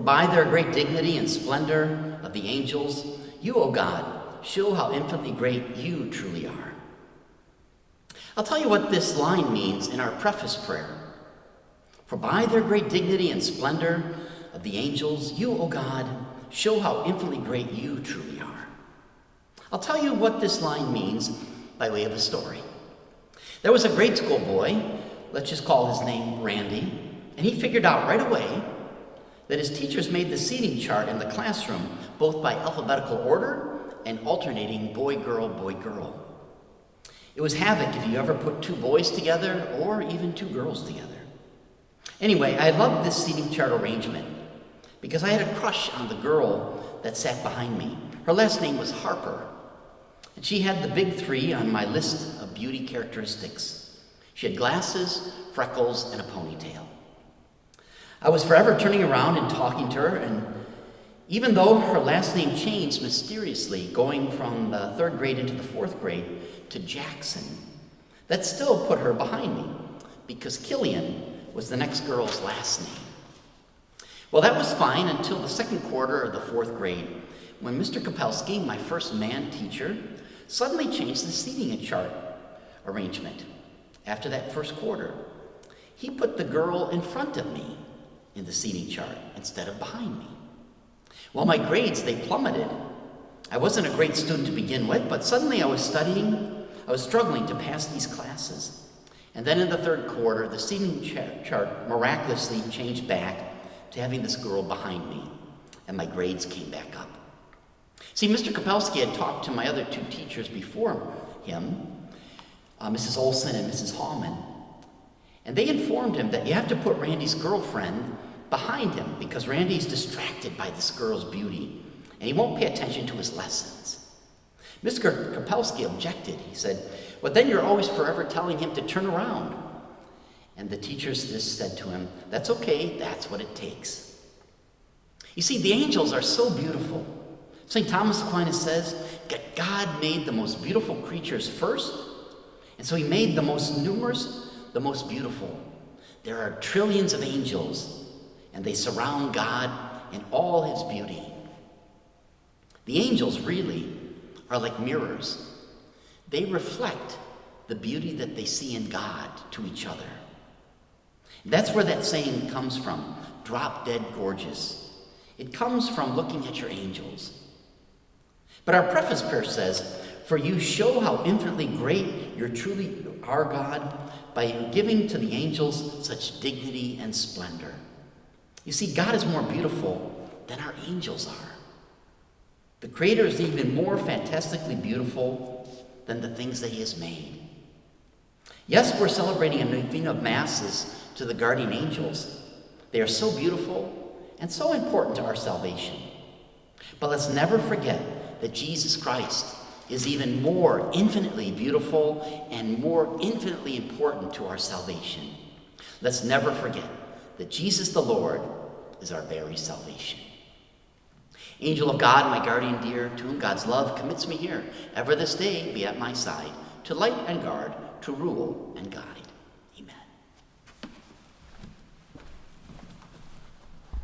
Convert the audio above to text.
by their great dignity and splendor of the angels, you, O God, show how infinitely great you truly are. I'll tell you what this line means in our preface prayer. For by their great dignity and splendor of the angels, you, O God, show how infinitely great you truly are. I'll tell you what this line means by way of a story. There was a grade school boy, let's just call his name Randy, and he figured out right away that his teachers made the seating chart in the classroom both by alphabetical order and alternating boy, girl, boy, girl. It was havoc if you ever put two boys together or even two girls together. Anyway, I loved this seating chart arrangement because I had a crush on the girl that sat behind me. Her last name was Harper, and she had the big three on my list of beauty characteristics. She had glasses, freckles, and a ponytail. I was forever turning around and talking to her, and even though her last name changed mysteriously, going from the 3rd grade into the 4th grade to Jackson, that still put her behind me because Killian was the next girl's last name. Well, that was fine until the 2nd quarter of the 4th grade, when Mr. Kopelski, my first man teacher, suddenly changed the seating chart arrangement. After that 1st quarter, he put the girl in front of me in the seating chart instead of behind me. Well, my grades, they plummeted. I wasn't a great student to begin with, but suddenly I was struggling to pass these classes. And then in the 3rd quarter, the seating chart miraculously changed back to having this girl behind me, and my grades came back up. See, Mr. Kopelski had talked to my other 2 teachers before him, Mrs. Olson and Mrs. Hallman, and they informed him that you have to put Randy's girlfriend behind him because Randy's distracted by this girl's beauty, and he won't pay attention to his lessons. Mr. Kopelski objected. He said, well, then you're always forever telling him to turn around. And the teachers just said to him, that's okay, that's what it takes. You see, the angels are so beautiful. St. Thomas Aquinas says that God made the most beautiful creatures first, and so he made the most numerous, the most beautiful. There are trillions of angels, and they surround God in all his beauty. The angels really are like mirrors. They reflect the beauty that they see in God to each other. That's where that saying comes from, drop dead gorgeous. It comes from looking at your angels. But our preface prayer says, for you show how infinitely great you truly are, God, by giving to the angels such dignity and splendor. You see, God is more beautiful than our angels are. The Creator is even more fantastically beautiful than the things that he has made. Yes, we're celebrating a Novena of Masses to the guardian angels. They are so beautiful and so important to our salvation. But let's never forget that Jesus Christ is even more infinitely beautiful and more infinitely important to our salvation. Let's never forget that Jesus the Lord is our very salvation. Angel of God, my guardian dear, to whom God's love commits me here, ever this day be at my side, to light and guard, to rule and guide.